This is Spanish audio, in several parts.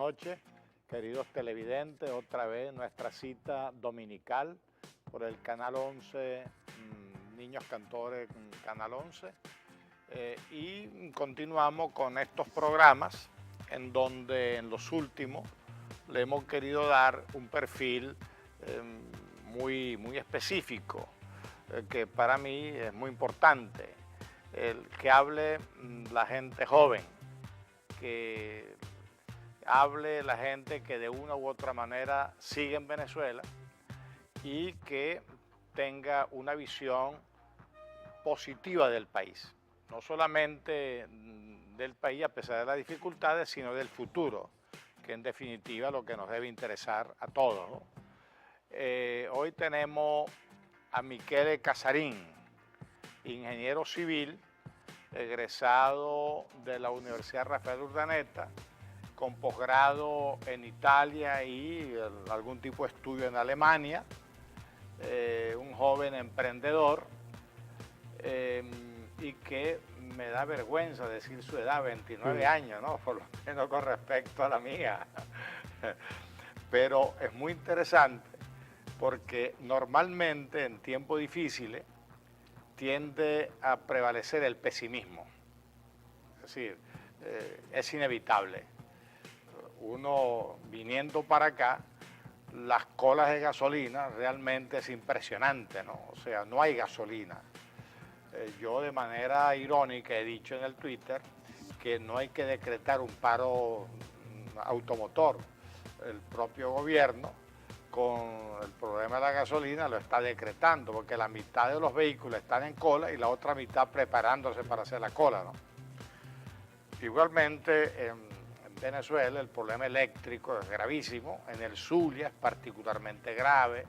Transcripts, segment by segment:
noches, queridos televidentes, otra vez nuestra cita dominical por el Canal 11, Niños Cantores, Canal 11, y continuamos con estos programas en donde en los últimos le hemos querido dar un perfil muy específico, que para mí es muy importante, el que hable la gente joven, que hable la gente que de una u otra manera sigue en Venezuela y que tenga una visión positiva del país, no solamente del país a pesar de las dificultades, sino del futuro, que en definitiva lo que nos debe interesar a todos, ¿no? Hoy tenemos a Michele Casarín, ingeniero civil, egresado de la Universidad Rafael Urdaneta, con posgrado en Italia y algún tipo de estudio en Alemania, un joven emprendedor, y que me da vergüenza decir su edad, 29 años, ¿no? Por lo menos con respecto a la mía. Pero es muy interesante porque normalmente en tiempos difíciles tiende a prevalecer el pesimismo. Es decir, es inevitable. Uno viniendo para acá, las colas de gasolina realmente es impresionante, ¿no? O sea, no hay gasolina. Yo de manera irónica he dicho en el Twitter que no hay que decretar un paro automotor. El propio gobierno, con el problema de la gasolina, lo está decretando, porque la mitad de los vehículos están en cola y la otra mitad preparándose para hacer la cola, ¿no? Igualmente, en Venezuela el problema eléctrico es gravísimo, en el Zulia es particularmente grave,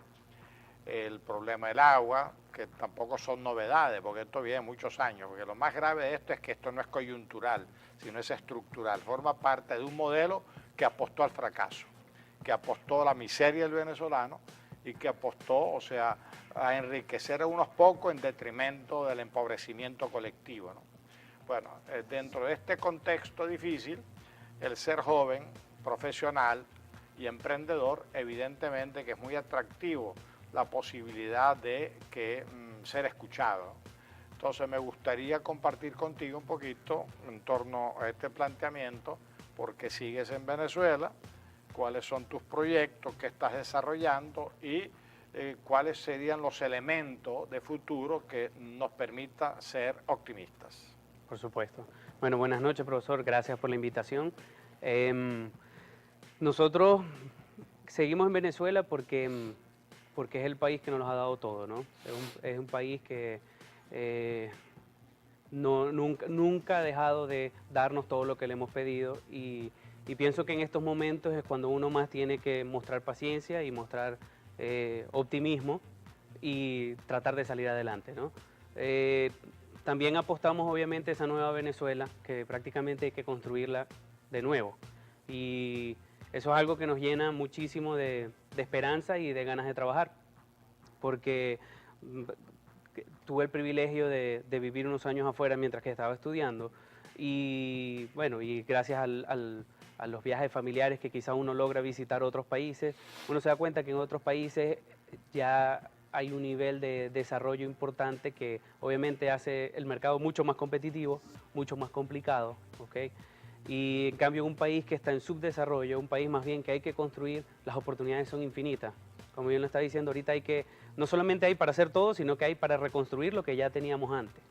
el problema del agua, que tampoco son novedades, porque esto viene muchos años, porque lo más grave de esto es que esto no es coyuntural, sino es estructural, forma parte de un modelo que apostó al fracaso, que apostó a la miseria del venezolano y que apostó, o sea, a enriquecer a unos pocos en detrimento del empobrecimiento colectivo, ¿no? Bueno, dentro de este contexto difícil, el ser joven, profesional y emprendedor, evidentemente que es muy atractivo la posibilidad de ser escuchado. Entonces me gustaría compartir contigo un poquito en torno a este planteamiento, por qué sigues en Venezuela, cuáles son tus proyectos que estás desarrollando y cuáles serían los elementos de futuro que nos permita ser optimistas. Por supuesto. Bueno, buenas noches, profesor. Gracias por la invitación. Nosotros seguimos en Venezuela porque es el país que nos ha dado todo, ¿no? Es un país que nunca ha dejado de darnos todo lo que le hemos pedido y pienso que en estos momentos es cuando uno más tiene que mostrar paciencia y mostrar optimismo y tratar de salir adelante, ¿no? También apostamos obviamente a esa nueva Venezuela, que prácticamente hay que construirla de nuevo. Y eso es algo que nos llena muchísimo de esperanza y de ganas de trabajar, porque tuve el privilegio de vivir unos años afuera mientras que estaba estudiando y bueno, y gracias a los viajes familiares que quizá uno logra visitar otros países, uno se da cuenta que en otros países ya hay un nivel de desarrollo importante que obviamente hace el mercado mucho más competitivo, mucho más complicado, ¿ok? Y en cambio un país que está en subdesarrollo, un país más bien que hay que construir, las oportunidades son infinitas. Como bien lo está diciendo, ahorita no solamente hay para hacer todo, sino que hay para reconstruir lo que ya teníamos antes.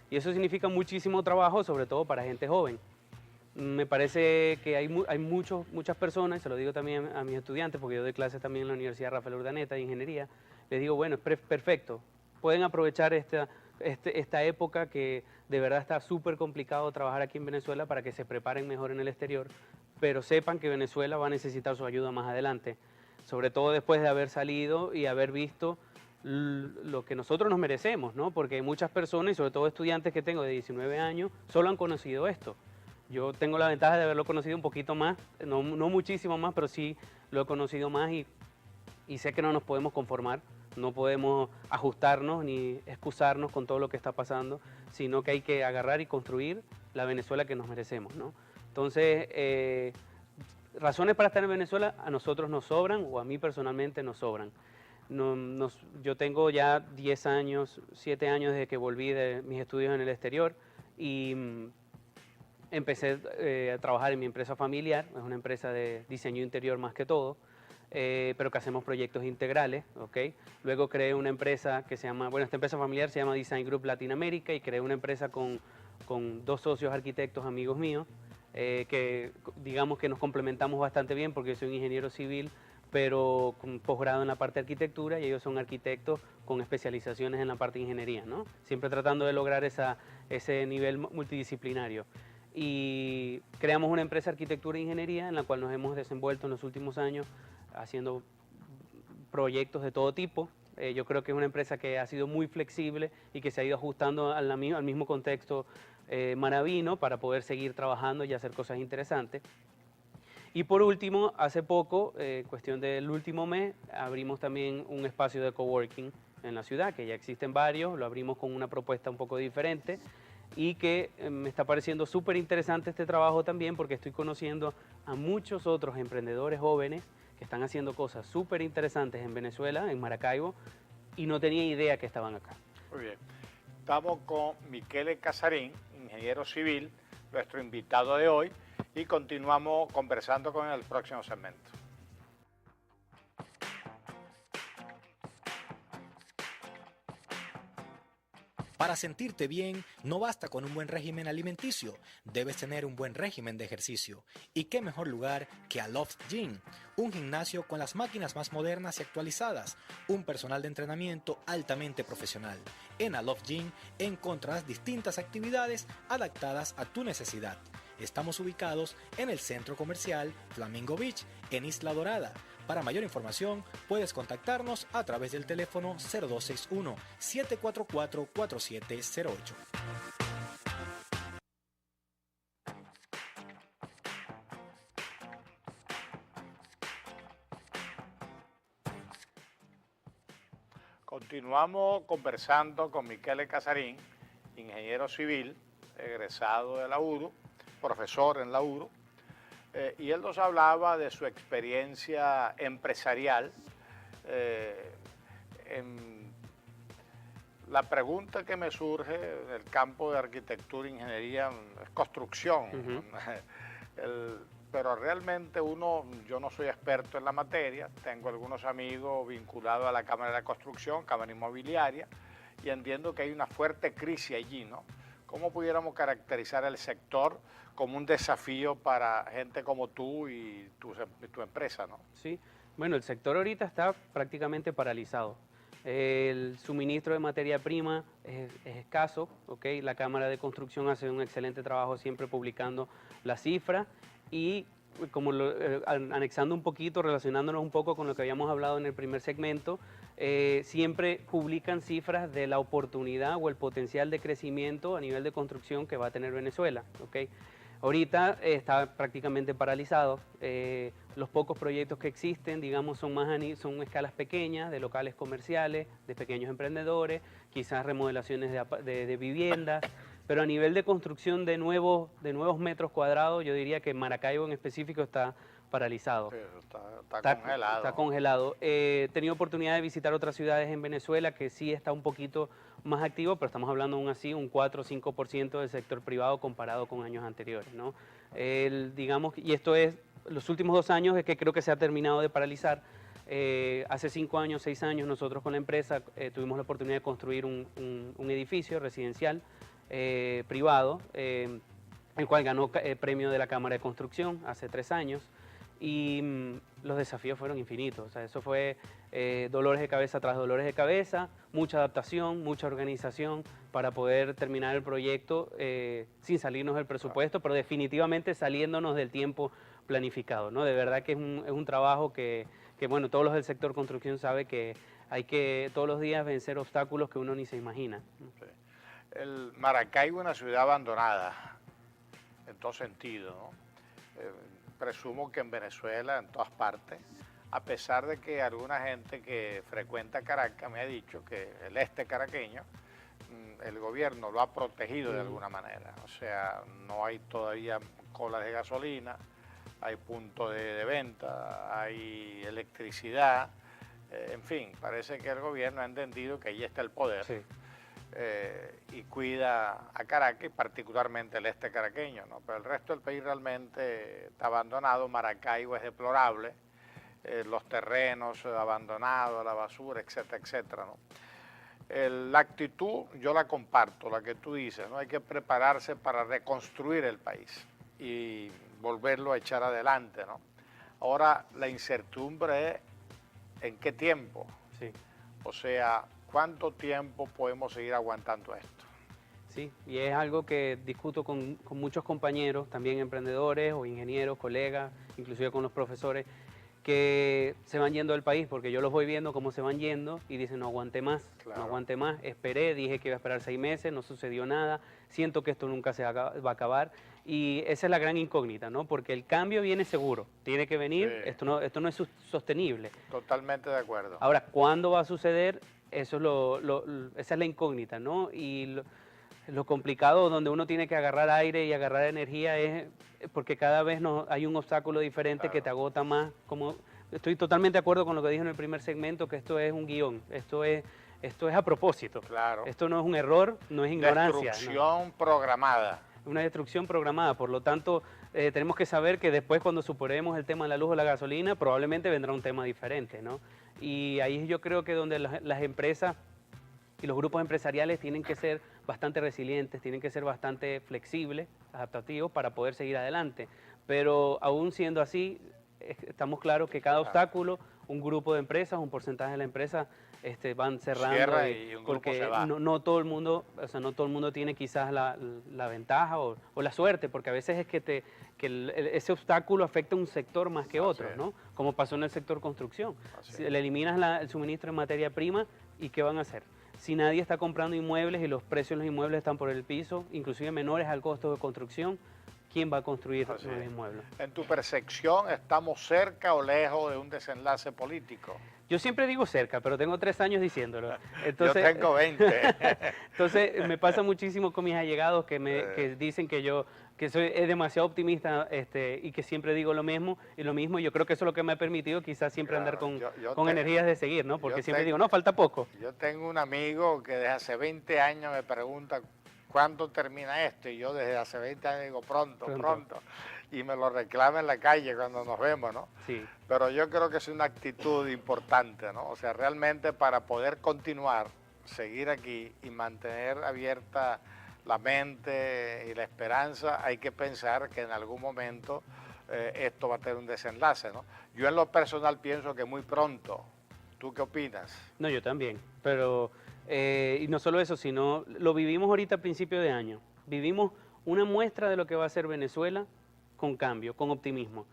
Y eso significa muchísimo trabajo, sobre todo para gente joven. Me parece que hay muchas personas, y se lo digo también a mis estudiantes, porque yo doy clases también en la Universidad Rafael Urdaneta de Ingeniería, les digo, bueno, es perfecto, pueden aprovechar esta época que de verdad está súper complicado trabajar aquí en Venezuela para que se preparen mejor en el exterior, pero sepan que Venezuela va a necesitar su ayuda más adelante, sobre todo después de haber salido y haber visto lo que nosotros nos merecemos, ¿no? Porque muchas personas, y sobre todo estudiantes que tengo de 19 años, solo han conocido esto. Yo tengo la ventaja de haberlo conocido un poquito más, no muchísimo más, pero sí lo he conocido más y sé que no nos podemos conformar, no podemos ajustarnos ni excusarnos con todo lo que está pasando, sino que hay que agarrar y construir la Venezuela que nos merecemos, ¿no? Entonces, razones para estar en Venezuela a nosotros nos sobran, o a mí personalmente nos sobran. Yo tengo ya 10 años, 7 años desde que volví de mis estudios en el exterior y empecé a trabajar en mi empresa familiar, es una empresa de diseño interior más que todo, pero que hacemos proyectos integrales, ¿ok? Luego creé una empresa que se llama, bueno, esta empresa familiar se llama Design Group Latinoamérica y creé una empresa con 2 socios arquitectos amigos míos, que digamos que nos complementamos bastante bien porque yo soy un ingeniero civil, pero con posgrado en la parte de arquitectura y ellos son arquitectos con especializaciones en la parte de ingeniería, ¿no? Siempre tratando de lograr ese nivel multidisciplinario. Y creamos una empresa de arquitectura e ingeniería en la cual nos hemos desenvuelto en los últimos años haciendo proyectos de todo tipo. Yo creo que es una empresa que ha sido muy flexible y que se ha ido ajustando al mismo contexto maravino para poder seguir trabajando y hacer cosas interesantes. Y por último, hace poco, cuestión del último mes, abrimos también un espacio de coworking en la ciudad, que ya existen varios, lo abrimos con una propuesta un poco diferente y que me está pareciendo súper interesante este trabajo también porque estoy conociendo a muchos otros emprendedores jóvenes que están haciendo cosas súper interesantes en Venezuela, en Maracaibo, y no tenía idea que estaban acá. Muy bien. Estamos con Michele Casarín, ingeniero civil, nuestro invitado de hoy, y continuamos conversando con el próximo segmento. Para sentirte bien, no basta con un buen régimen alimenticio, debes tener un buen régimen de ejercicio. ¿Y qué mejor lugar que Aloft Gym? Un gimnasio con las máquinas más modernas y actualizadas, un personal de entrenamiento altamente profesional. En Aloft Gym encontrarás distintas actividades adaptadas a tu necesidad. Estamos ubicados en el centro comercial Flamingo Beach, en Isla Dorada. Para mayor información, puedes contactarnos a través del teléfono 0261-744-4708. Continuamos conversando con Michele Casarín, ingeniero civil, egresado de la UDO, profesor en la UDO, y él nos hablaba de su experiencia empresarial. La pregunta que me surge del campo de arquitectura e ingeniería es construcción. Pero realmente yo no soy experto en la materia, tengo algunos amigos vinculados a la Cámara de la Construcción, Cámara Inmobiliaria, y entiendo que hay una fuerte crisis allí, ¿no? ¿Cómo pudiéramos caracterizar el sector como un desafío para gente como tú y tu empresa, ¿no? Sí, bueno, el sector ahorita está prácticamente paralizado. El suministro de materia prima es escaso, ¿ok? La Cámara de Construcción hace un excelente trabajo siempre publicando las cifras y como anexando un poquito, relacionándonos un poco con lo que habíamos hablado en el primer segmento, siempre publican cifras de la oportunidad o el potencial de crecimiento a nivel de construcción que va a tener Venezuela, ¿ok? Ahorita está prácticamente paralizado. Los pocos proyectos que existen, digamos, son escalas pequeñas, de locales comerciales, de pequeños emprendedores, quizás remodelaciones de viviendas, pero a nivel de construcción de nuevos metros cuadrados, yo diría que Maracaibo en específico está paralizado. Sí, está congelado. Está congelado. He tenido oportunidad de visitar otras ciudades en Venezuela que sí está un poquito más activo, pero estamos hablando aún así un 4 o 5% del sector privado comparado con años anteriores, ¿no? Digamos, y esto es los últimos 2 años es que creo que se ha terminado de paralizar. Hace 5 años, 6 años nosotros con la empresa tuvimos la oportunidad de construir un edificio residencial privado, el cual ganó premio de la Cámara de Construcción hace 3 años. Y los desafíos fueron infinitos, o sea, eso fue dolores de cabeza tras dolores de cabeza, mucha adaptación, mucha organización para poder terminar el proyecto sin salirnos del presupuesto, pero definitivamente saliéndonos del tiempo planificado, ¿no? De verdad que es un trabajo que, bueno, todos los del sector construcción saben que hay que todos los días vencer obstáculos que uno ni se imagina. Sí. El Maracaibo es una ciudad abandonada, en todo sentido, ¿no? Presumo que en Venezuela, en todas partes, a pesar de que alguna gente que frecuenta Caracas me ha dicho que el este caraqueño, el gobierno lo ha protegido de alguna manera. O sea, no hay todavía colas de gasolina, hay puntos de venta, hay electricidad, en fin, parece que el gobierno ha entendido que ahí está el poder. Sí. Y cuida a Caracas, y particularmente el este caraqueño, ¿no? Pero el resto del país realmente está abandonado. Maracaibo es deplorable, los terrenos abandonados, la basura, etcétera, etcétera, ¿no? La actitud yo la comparto, la que tú dices, ¿no? Hay que prepararse para reconstruir el país y volverlo a echar adelante, ¿no? Ahora la incertidumbre es en qué tiempo, Sí. o sea, ¿cuánto tiempo podemos seguir aguantando esto? Sí, y es algo que discuto con muchos compañeros, también emprendedores o ingenieros, colegas, inclusive con los profesores, que se van yendo del país, porque yo los voy viendo cómo se van yendo y dicen, no aguanté más, Claro. no aguanté más, esperé, dije que iba a esperar 6 meses, no sucedió nada, siento que esto nunca va a acabar, y esa es la gran incógnita, ¿no? Porque el cambio viene seguro, tiene que venir, Sí. esto no es sostenible. Totalmente de acuerdo. Ahora, ¿cuándo va a suceder? Eso es esa es la incógnita, ¿no? Y lo complicado donde uno tiene que agarrar aire y agarrar energía es porque cada vez hay un obstáculo diferente Claro. que te agota más. Estoy totalmente de acuerdo con lo que dije en el primer segmento, que esto es un guión, esto es a propósito. Claro. Esto no es un error, no es ignorancia. Destrucción programada. Una destrucción programada, por lo tanto tenemos que saber que después cuando superemos el tema de la luz o la gasolina probablemente vendrá un tema diferente, ¿no? Y ahí yo creo que donde las empresas y los grupos empresariales tienen que ser bastante resilientes, tienen que ser bastante flexibles, adaptativos para poder seguir adelante, pero aún siendo así estamos claros que cada obstáculo, un grupo de empresas, un porcentaje de la empresa van cerrando. Cierra y un grupo porque se va. no todo el mundo, o sea, no todo el mundo tiene quizás la ventaja o la suerte, porque a veces es que ese obstáculo afecta a un sector más que otros, ¿no? Como pasó en el sector construcción. Si le eliminas el suministro de materia prima, ¿y qué van a hacer? Si nadie está comprando inmuebles y los precios de los inmuebles están por el piso, inclusive menores al costo de construcción, ¿quién va a construir los inmuebles? En tu percepción, ¿estamos cerca o lejos de un desenlace político? Yo siempre digo cerca, pero tengo 3 años diciéndolo. Entonces, yo tengo 20. Entonces me pasa muchísimo con mis allegados que dicen que soy demasiado optimista y que siempre digo lo mismo. Y yo creo que eso es lo que me ha permitido quizás siempre andar con energías de seguir, ¿no? Porque siempre digo, no, falta poco. Yo tengo un amigo que desde hace 20 años me pregunta ¿cuándo termina esto? Y yo desde hace 20 años digo pronto. Y me lo reclama en la calle cuando nos vemos, ¿no? Sí. Pero yo creo que es una actitud importante, ¿no? O sea, realmente para poder continuar, seguir aquí y mantener abierta la mente y la esperanza, hay que pensar que en algún momento esto va a tener un desenlace, ¿no? Yo en lo personal pienso que muy pronto. ¿Tú qué opinas? No, yo también, pero y no solo eso, sino lo vivimos ahorita a principio de año. Vivimos una muestra de lo que va a ser Venezuela con cambio, con optimismo.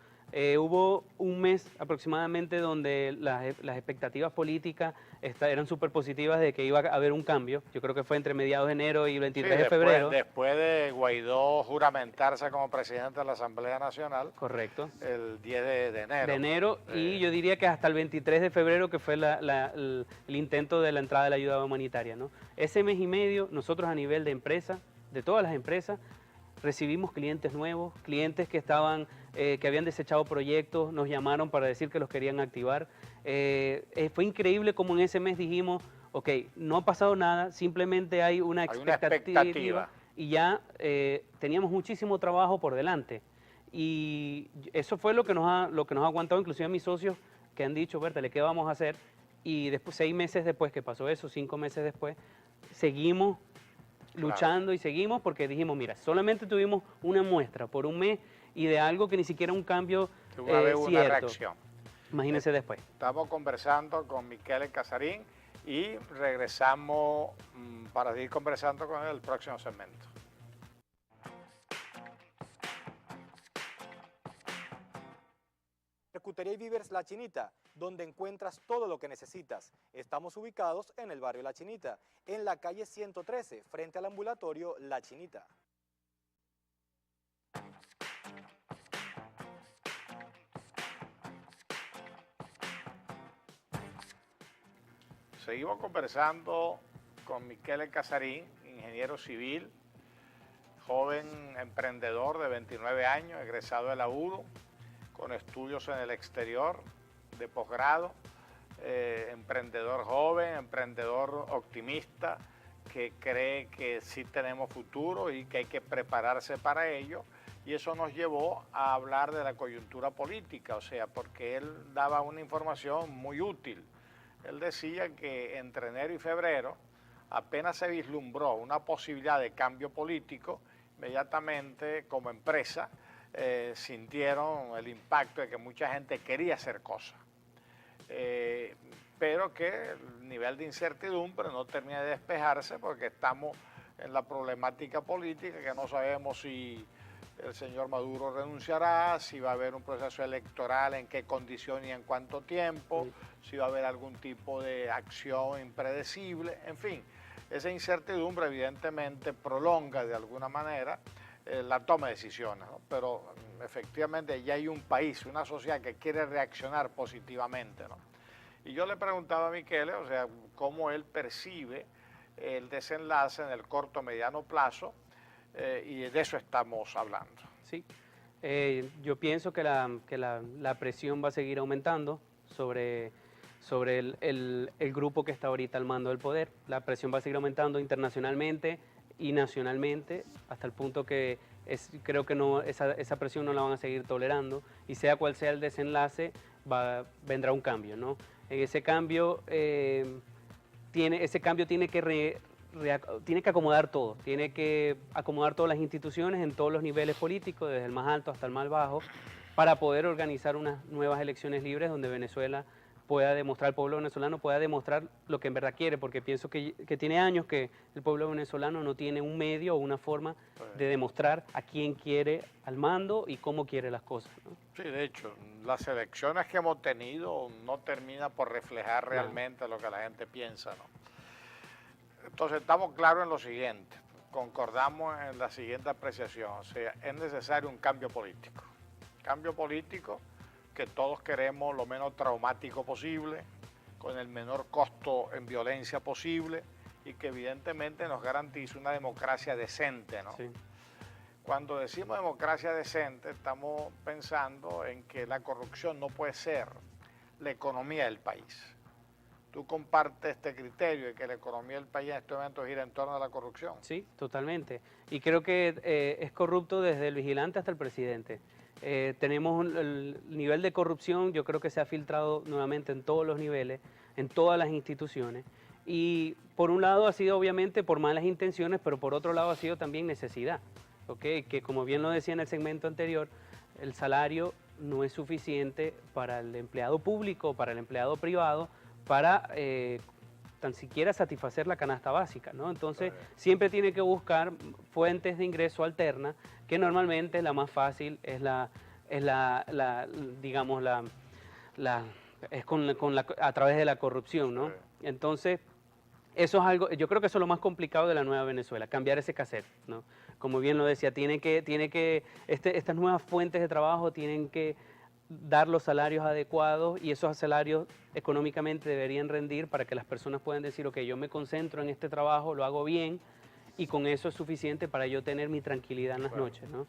Hubo un mes aproximadamente donde las expectativas políticas eran súper positivas de que iba a haber un cambio. Yo creo que fue entre mediados de enero y el 23 de febrero. Después de Guaidó juramentarse como presidente de la Asamblea Nacional. Correcto. El 10 de enero. De enero y yo diría que hasta el 23 de febrero, que fue el intento de la entrada de la ayuda humanitaria, ¿no? Ese mes y medio, nosotros a nivel de empresa, de todas las empresas, recibimos clientes nuevos, clientes que que habían desechado proyectos, nos llamaron para decir que los querían activar. Fue increíble como en ese mes dijimos, ok, no ha pasado nada, simplemente hay una expectativa. Y ya teníamos muchísimo trabajo por delante. Y eso fue lo que nos ha aguantado, inclusive a mis socios que han dicho, Bertale, ¿qué vamos a hacer? Y después, 6 meses después que pasó eso, 5 meses después, seguimos luchando y seguimos porque dijimos, mira, solamente tuvimos una muestra por un mes y de algo que ni siquiera un cambio cierto. Una reacción. Imagínense después. Estamos conversando con Miquel Casarín y regresamos para seguir conversando con él el próximo segmento. Charcutería y Víveres La Chinita, donde encuentras todo lo que necesitas. Estamos ubicados en el barrio La Chinita, en la calle 113, frente al ambulatorio La Chinita. Seguimos conversando con Miquel Casarín, ingeniero civil, joven emprendedor de 29 años, egresado de la UDO, con estudios en el exterior de posgrado, emprendedor joven, emprendedor optimista, que cree que sí tenemos futuro y que hay que prepararse para ello. Y eso nos llevó a hablar de la coyuntura política, o sea, porque él daba una información muy útil. Él decía que entre enero y febrero apenas se vislumbró una posibilidad de cambio político, inmediatamente como empresa sintieron el impacto de que mucha gente quería hacer cosas. Pero que el nivel de incertidumbre no termina de despejarse porque estamos en la problemática política, que no sabemos si el señor Maduro renunciará, si va a haber un proceso electoral, en qué condición y en cuánto tiempo, si va a haber algún tipo de acción impredecible, en fin, esa incertidumbre evidentemente prolonga de alguna manera la toma de decisiones, ¿no? Pero efectivamente ya hay un país, una sociedad que quiere reaccionar positivamente, ¿no? Y yo le preguntaba a Michele, o sea, cómo él percibe el desenlace en el corto mediano plazo, y de eso estamos hablando. Sí, yo pienso que la presión va a seguir aumentando sobre el grupo que está ahorita al mando del poder. La presión va a seguir aumentando internacionalmente y nacionalmente, hasta el punto que creo que esa presión no la van a seguir tolerando, y sea cual sea el desenlace, vendrá un cambio, ¿no? En ese cambio, tiene que acomodar todo, tiene que acomodar todas las instituciones en todos los niveles políticos, desde el más alto hasta el más bajo, para poder organizar unas nuevas elecciones libres donde Venezuela pueda demostrar, el pueblo venezolano pueda demostrar lo que en verdad quiere, porque pienso que tiene años que el pueblo venezolano no tiene un medio o una forma de demostrar a quién quiere al mando y cómo quiere las cosas, ¿no? Sí, de hecho, las elecciones que hemos tenido no terminan por reflejar realmente lo que la gente piensa, ¿no? Entonces estamos claros en lo siguiente, concordamos en la siguiente apreciación, o sea, es necesario un cambio político que todos queremos lo menos traumático posible, con el menor costo en violencia posible y que evidentemente nos garantice una democracia decente, ¿no? Sí. Cuando decimos democracia decente, estamos pensando en que la corrupción no puede ser la economía del país. ¿Tú compartes este criterio de que la economía del país en este momento gira en torno a la corrupción? Sí, totalmente. Y creo que es corrupto desde el vigilante hasta el presidente. Tenemos el nivel de corrupción, yo creo que se ha filtrado nuevamente en todos los niveles, en todas las instituciones. Y por un lado ha sido obviamente por malas intenciones, pero por otro lado ha sido también necesidad. ¿Okay? Que como bien lo decía en el segmento anterior, el salario no es suficiente para el empleado público, para el empleado privado, para tan siquiera satisfacer la canasta básica, ¿no? Entonces siempre tiene que buscar fuentes de ingreso alternas, que normalmente la más fácil es a través de la corrupción, ¿no? Entonces eso es algo, yo creo que eso es lo más complicado de la nueva Venezuela, cambiar ese cassette, ¿no? Como bien lo decía, estas nuevas fuentes de trabajo tienen que dar los salarios adecuados, y esos salarios económicamente deberían rendir para que las personas puedan decir, ok, yo me concentro en este trabajo, lo hago bien, y con eso es suficiente para yo tener mi tranquilidad en las noches, ¿no?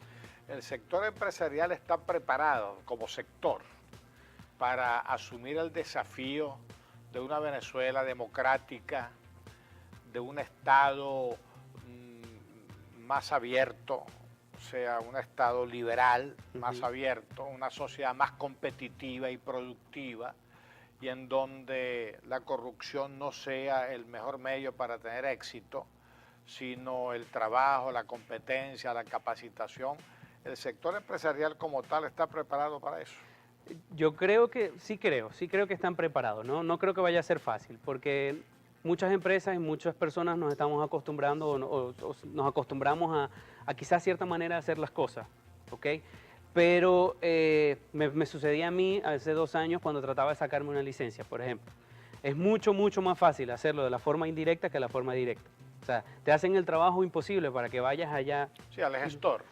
El sector empresarial está preparado como sector para asumir el desafío de una Venezuela democrática, de un Estado más abierto, o sea, un Estado liberal, más abierto, una sociedad más competitiva y productiva, y en donde la corrupción no sea el mejor medio para tener éxito, sino el trabajo, la competencia, la capacitación. ¿El sector empresarial como tal está preparado para eso? Yo creo que, sí creo que están preparados, ¿no? No creo que vaya a ser fácil, porque muchas empresas y muchas personas nos estamos acostumbrando o nos acostumbramos a quizás cierta manera de hacer las cosas, ¿ok? Pero me sucedía a mí hace 2 años cuando trataba de sacarme una licencia, por ejemplo. Es mucho más fácil hacerlo de la forma indirecta que de la forma directa. O sea, te hacen el trabajo imposible para que vayas allá. Sí, al gestor.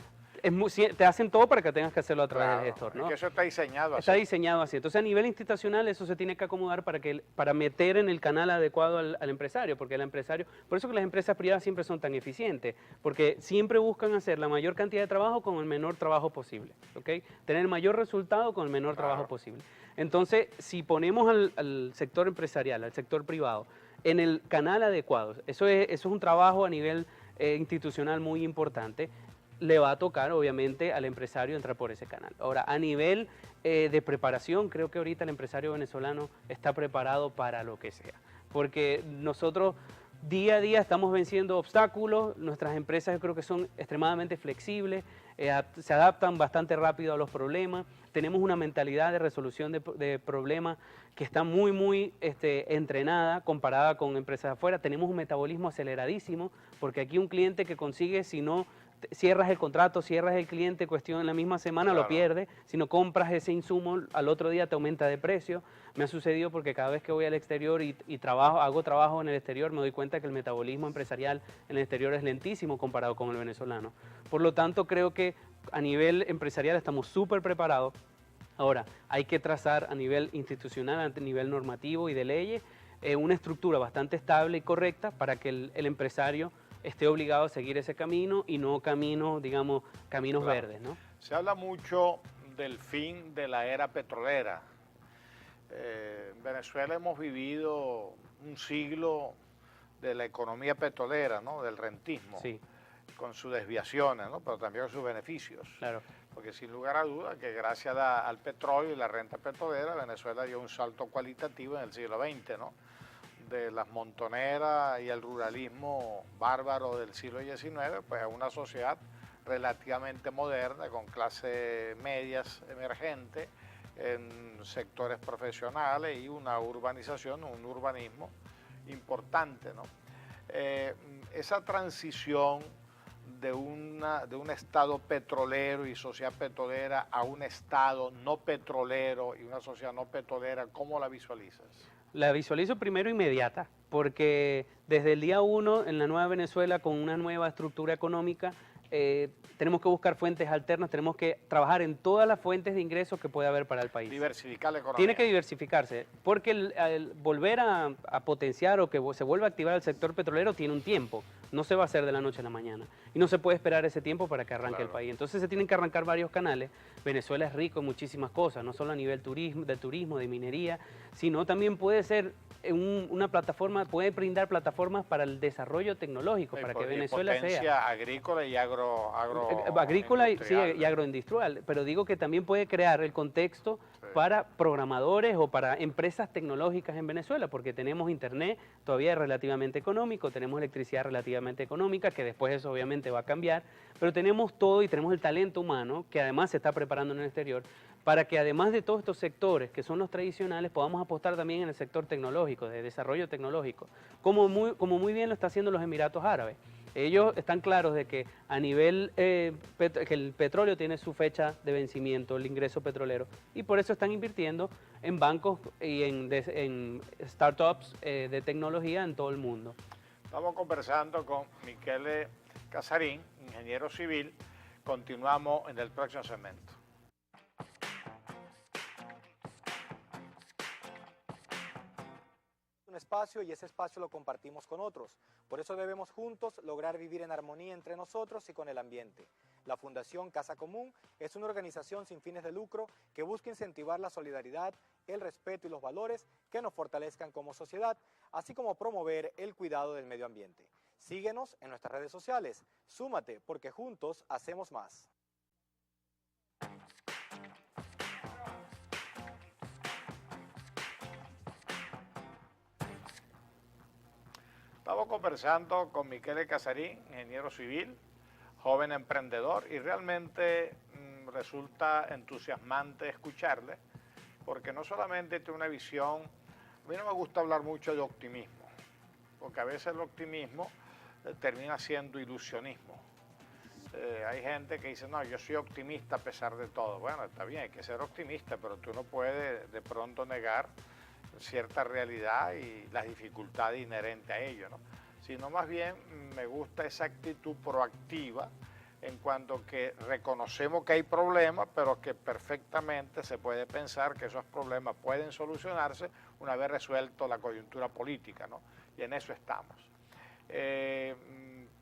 te hacen todo para que tengas que hacerlo a través del gestor, ¿no? Es que eso está diseñado así. Está diseñado así. Entonces, a nivel institucional, eso se tiene que acomodar para meter en el canal adecuado al empresario, porque el empresario, por eso que las empresas privadas siempre son tan eficientes, porque siempre buscan hacer la mayor cantidad de trabajo con el menor trabajo posible, ¿ok? Tener el mayor resultado con el menor trabajo posible. Entonces, si ponemos al sector empresarial, al sector privado, en el canal adecuado, eso es un trabajo a nivel institucional muy importante, le va a tocar obviamente al empresario entrar por ese canal. Ahora, a nivel de preparación, creo que ahorita el empresario venezolano está preparado para lo que sea, porque nosotros día a día estamos venciendo obstáculos, nuestras empresas yo creo que son extremadamente flexibles, se adaptan bastante rápido a los problemas, tenemos una mentalidad de resolución de problemas que está muy entrenada comparada con empresas de afuera, tenemos un metabolismo aceleradísimo, porque aquí un cliente que consigue, si no cierras el contrato, cierras el cliente, cuestión en la misma semana, lo pierde. Si no compras ese insumo, al otro día te aumenta de precio. Me ha sucedido porque cada vez que voy al exterior y hago trabajo en el exterior, me doy cuenta que el metabolismo empresarial en el exterior es lentísimo comparado con el venezolano. Por lo tanto, creo que a nivel empresarial estamos súper preparados. Ahora, hay que trazar a nivel institucional, a nivel normativo y de leyes, una estructura bastante estable y correcta para que el empresario esté obligado a seguir ese camino y no caminos verdes, ¿no? Se habla mucho del fin de la era petrolera. En Venezuela hemos vivido un siglo de la economía petrolera, ¿no? Del rentismo, sí, con sus desviaciones, ¿no? Pero también con sus beneficios. Claro. Porque sin lugar a duda que gracias al petróleo y la renta petrolera, Venezuela dio un salto cualitativo en el siglo XX, ¿no? De las montoneras y el ruralismo bárbaro del siglo XIX, pues a una sociedad relativamente moderna, con clases medias emergentes en sectores profesionales y una urbanización, un urbanismo importante, ¿no? Esa transición de un estado petrolero y sociedad petrolera a un estado no petrolero y una sociedad no petrolera, ¿cómo la visualizas? La visualizo primero inmediata, porque desde el día 1 en la nueva Venezuela, con una nueva estructura económica, tenemos que buscar fuentes alternas, tenemos que trabajar en todas las fuentes de ingresos que puede haber para el país. Diversificar la economía. Tiene que diversificarse, porque el volver a potenciar o que se vuelva a activar el sector petrolero tiene un tiempo, no se va a hacer de la noche a la mañana. Y no se puede esperar ese tiempo para que arranque el país. Entonces se tienen que arrancar varios canales. Venezuela es rico en muchísimas cosas, no solo a nivel turismo, de minería, sino también puede ser una plataforma, puede brindar plataformas para el desarrollo tecnológico, para que Venezuela sea agrícola y agrícola y agroindustrial, pero digo que también puede crear el contexto para programadores o para empresas tecnológicas en Venezuela, porque tenemos internet todavía relativamente económico, tenemos electricidad relativamente económica, que después eso obviamente va a cambiar, pero tenemos todo y tenemos el talento humano que además se está preparando en el exterior, para que además de todos estos sectores que son los tradicionales, podamos apostar también en el sector tecnológico, de desarrollo tecnológico, como muy bien lo está haciendo los Emiratos Árabes. Ellos están claros de que a nivel que el petróleo tiene su fecha de vencimiento, el ingreso petrolero, y por eso están invirtiendo en bancos y en startups de tecnología en todo el mundo. Estamos conversando con Michele Casarín, ingeniero civil. Continuamos en el próximo segmento. Un espacio y ese espacio lo compartimos con otros. Por eso debemos juntos lograr vivir en armonía entre nosotros y con el ambiente. La Fundación Casa Común es una organización sin fines de lucro que busca incentivar la solidaridad, el respeto y los valores que nos fortalezcan como sociedad, así como promover el cuidado del medio ambiente. Síguenos en nuestras redes sociales. Súmate porque juntos hacemos más. Estamos conversando con Michele Casarín, ingeniero civil, joven emprendedor, y realmente resulta entusiasmante escucharle, porque no solamente tiene una visión, a mí no me gusta hablar mucho de optimismo, porque a veces el optimismo termina siendo ilusionismo. Hay gente que dice, no, yo soy optimista a pesar de todo. Bueno, está bien, hay que ser optimista, pero tú no puedes de pronto negar cierta realidad y las dificultades inherentes a ello, ¿no? Sino más bien me gusta esa actitud proactiva en cuanto que reconocemos que hay problemas, pero que perfectamente se puede pensar que esos problemas pueden solucionarse una vez resuelto la coyuntura política, ¿no? Y en eso estamos.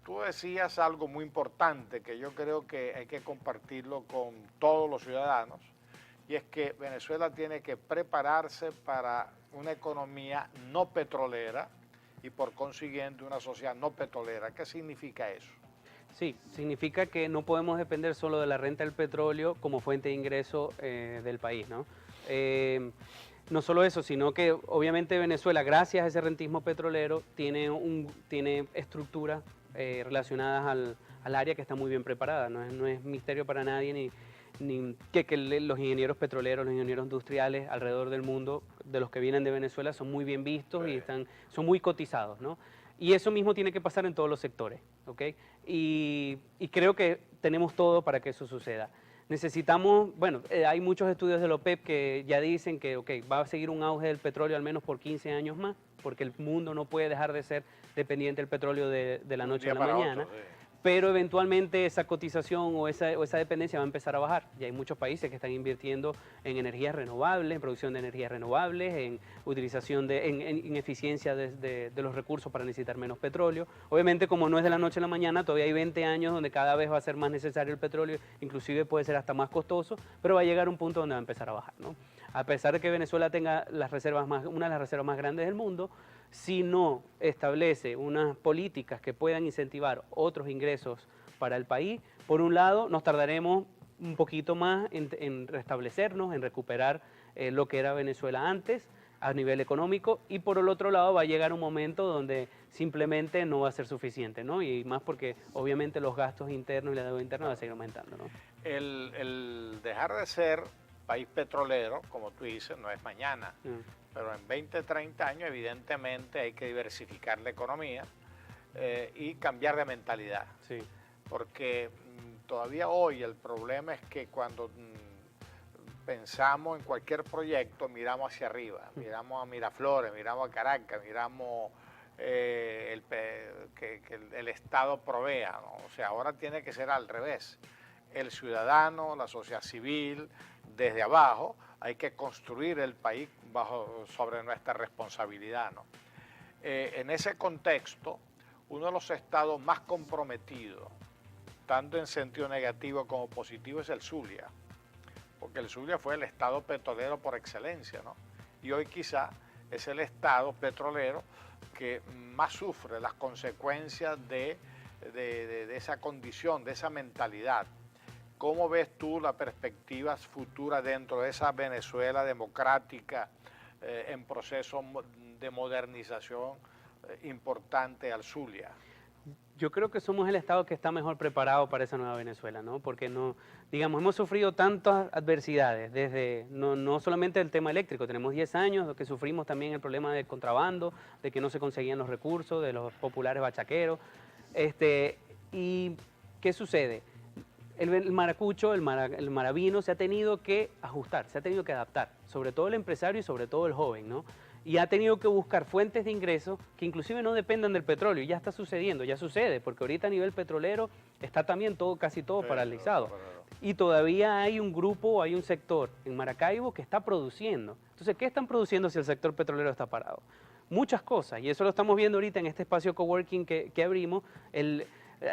Tú decías algo muy importante que yo creo que hay que compartirlo con todos los ciudadanos, y es que Venezuela tiene que prepararse para una economía no petrolera y por consiguiente una sociedad no petrolera. ¿Qué significa eso? Sí, significa que no podemos depender solo de la renta del petróleo como fuente de ingreso del país, ¿no? No solo eso, sino que obviamente Venezuela, gracias a ese rentismo petrolero, tiene estructuras relacionadas al área que está muy bien preparada. No es misterio para nadie ni que los ingenieros petroleros, los ingenieros industriales alrededor del mundo, de los que vienen de Venezuela, son muy bien vistos y son muy cotizados, ¿no? Y eso mismo tiene que pasar en todos los sectores, ¿ok? Y creo que tenemos todo para que eso suceda. Necesitamos, bueno, hay muchos estudios de la OPEP que ya dicen que va a seguir un auge del petróleo al menos por 15 años más, porque el mundo no puede dejar de ser dependiente del petróleo de la noche a la mañana. Otro, sí. Pero eventualmente esa cotización o esa dependencia va a empezar a bajar. Ya hay muchos países que están invirtiendo en energías renovables, en producción de energías renovables, en utilización en eficiencia de los recursos para necesitar menos petróleo. Obviamente, como no es de la noche a la mañana, todavía hay 20 años donde cada vez va a ser más necesario el petróleo, inclusive puede ser hasta más costoso, pero va a llegar un punto donde va a empezar a bajar, ¿no? A pesar de que Venezuela tenga una de las reservas más grandes del mundo, si no establece unas políticas que puedan incentivar otros ingresos para el país, por un lado nos tardaremos un poquito más en restablecernos, en recuperar lo que era Venezuela antes a nivel económico, y por el otro lado va a llegar un momento donde simplemente no va a ser suficiente, ¿no? Y más porque obviamente los gastos internos y la deuda interna va a seguir aumentando, ¿no? El dejar de ser país petrolero, como tú dices, no es mañana. Pero en 20, 30 años evidentemente hay que diversificar la economía y cambiar de mentalidad. Sí. Porque todavía hoy el problema es que cuando pensamos en cualquier proyecto miramos hacia arriba, miramos a Miraflores, miramos a Caracas, miramos que el Estado provea, ¿no? O sea, ahora tiene que ser al revés. El ciudadano, la sociedad civil, desde abajo, hay que construir el país sobre nuestra responsabilidad, ¿no? En ese contexto, uno de los estados más comprometidos, tanto en sentido negativo como positivo, es el Zulia, porque el Zulia fue el estado petrolero por excelencia, ¿no? Y hoy quizá es el estado petrolero que más sufre las consecuencias de esa condición, de esa mentalidad. ¿Cómo ves tú la perspectiva futura dentro de esa Venezuela democrática en proceso de modernización importante al Zulia? Yo creo que somos el Estado que está mejor preparado para esa nueva Venezuela, ¿no? Porque digamos, hemos sufrido tantas adversidades, desde no solamente el tema eléctrico, tenemos 10 años que sufrimos también el problema del contrabando, de que no se conseguían los recursos, de los populares bachaqueros. ¿Y qué sucede? El maracucho, el maravino se ha tenido que ajustar, se ha tenido que adaptar, sobre todo el empresario y sobre todo el joven, ¿no? Y ha tenido que buscar fuentes de ingresos que inclusive no dependan del petróleo. Y ya está sucediendo, ya sucede, porque ahorita a nivel petrolero está también casi todo paralizado. Y todavía hay un grupo, hay un sector en Maracaibo que está produciendo. Entonces, ¿qué están produciendo si el sector petrolero está parado? Muchas cosas, y eso lo estamos viendo ahorita en este espacio coworking que abrimos.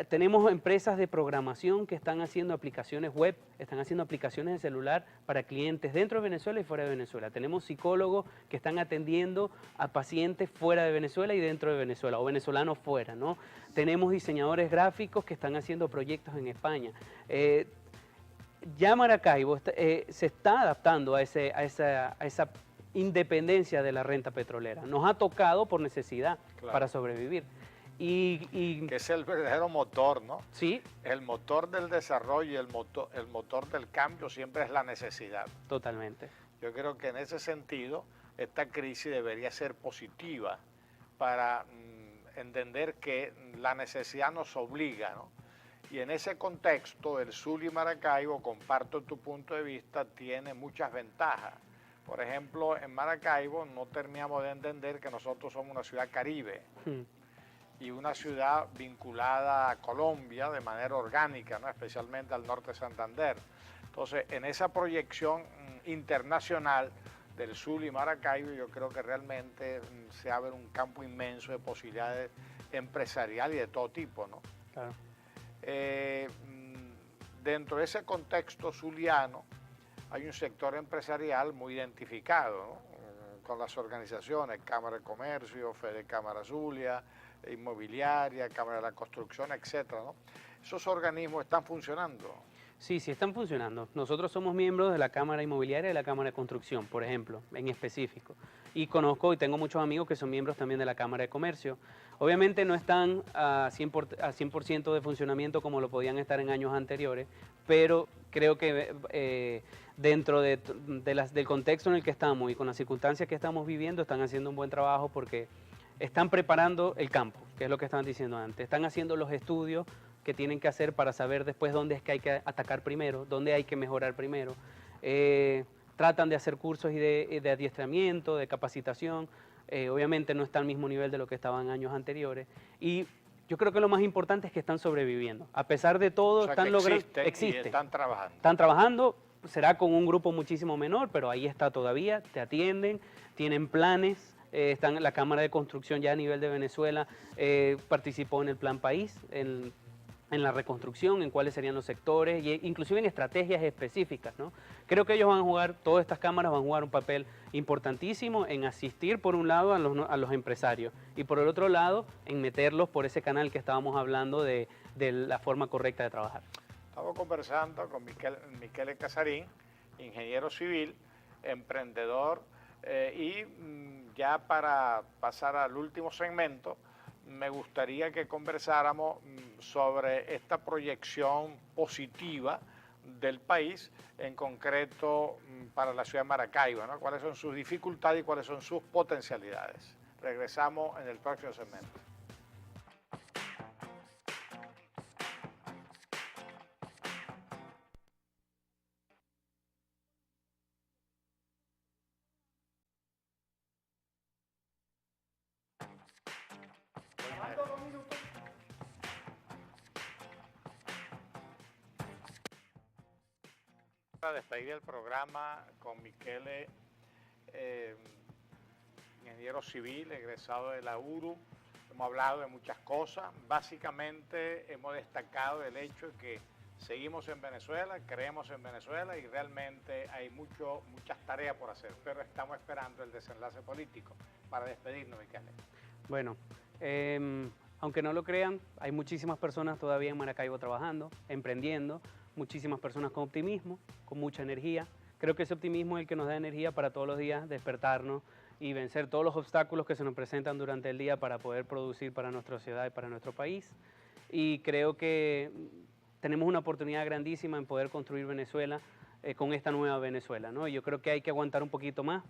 Tenemos empresas de programación que están haciendo aplicaciones web, están haciendo aplicaciones de celular para clientes dentro de Venezuela y fuera de Venezuela. Tenemos psicólogos que están atendiendo a pacientes fuera de Venezuela y dentro de Venezuela, o venezolanos fuera, ¿no? Tenemos diseñadores gráficos que están haciendo proyectos en España. Ya Maracaibo se está adaptando a esa independencia de la renta petrolera. Nos ha tocado por necesidad, claro, para sobrevivir. Que es el verdadero motor, ¿no? Sí. El motor del desarrollo y el motor del cambio siempre es la necesidad. Totalmente. Yo creo que en ese sentido esta crisis debería ser positiva para entender que la necesidad nos obliga, ¿no? Y en ese contexto el Zulia y Maracaibo, comparto tu punto de vista, tiene muchas ventajas. Por ejemplo, en Maracaibo no terminamos de entender que nosotros somos una ciudad caribe. y una ciudad vinculada a Colombia de manera orgánica, ¿no? Especialmente al norte de Santander. Entonces, en esa proyección internacional del Zulia y Maracaibo, yo creo que realmente se abre un campo inmenso de posibilidades empresariales y de todo tipo, ¿no? Claro. Dentro de ese contexto zuliano hay un sector empresarial muy identificado, ¿no? Con las organizaciones, Cámara de Comercio, Fede Cámara Zulia, Inmobiliaria, Cámara de la Construcción, etcétera, ¿no? ¿Esos organismos están funcionando? Sí, sí están funcionando. Nosotros somos miembros de la Cámara Inmobiliaria y de la Cámara de Construcción, por ejemplo, en específico. Y conozco y tengo muchos amigos que son miembros también de la Cámara de Comercio. Obviamente no están a 100% de funcionamiento como lo podían estar en años anteriores, pero creo que dentro del contexto en el que estamos y con las circunstancias que estamos viviendo, están haciendo un buen trabajo porque están preparando el campo, que es lo que estaban diciendo antes. Están haciendo los estudios que tienen que hacer para saber después dónde es que hay que atacar primero, dónde hay que mejorar primero. Tratan de hacer cursos de adiestramiento, de capacitación. Obviamente no está al mismo nivel de lo que estaban años anteriores. Y yo creo que lo más importante es que están sobreviviendo. A pesar de todo, O sea, están logrando... existen y están trabajando. Están trabajando, será con un grupo muchísimo menor, pero ahí está todavía, te atienden, tienen planes. Están en la Cámara de Construcción ya a nivel de Venezuela, participó en el Plan País, en la reconstrucción, en cuáles serían los sectores, e inclusive en estrategias específicas, ¿no? Creo que ellos van a jugar, todas estas cámaras van a jugar un papel importantísimo en asistir por un lado a los empresarios y por el otro lado en meterlos por ese canal que estábamos hablando de la forma correcta de trabajar. Estamos conversando con Miquele Casarín, ingeniero civil, emprendedor, y ya para pasar al último segmento, me gustaría que conversáramos sobre esta proyección positiva del país, en concreto para la ciudad de Maracaibo, ¿no? Cuáles son sus dificultades y cuáles son sus potencialidades. Regresamos en el próximo segmento. Para despedir el programa con Miquele, ingeniero civil, egresado de la URU. Hemos hablado de muchas cosas. Básicamente hemos destacado el hecho de que seguimos en Venezuela, creemos en Venezuela y realmente hay muchas tareas por hacer, pero estamos esperando el desenlace político. Para despedirnos, Miquele. Bueno, aunque no lo crean, hay muchísimas personas todavía en Maracaibo trabajando, emprendiendo, muchísimas personas con optimismo, con mucha energía. Creo que ese optimismo es el que nos da energía para todos los días despertarnos y vencer todos los obstáculos que se nos presentan durante el día para poder producir para nuestra ciudad y para nuestro país. Y creo que tenemos una oportunidad grandísima en poder construir Venezuela con esta nueva Venezuela, ¿no? Yo creo que hay que aguantar un poquito más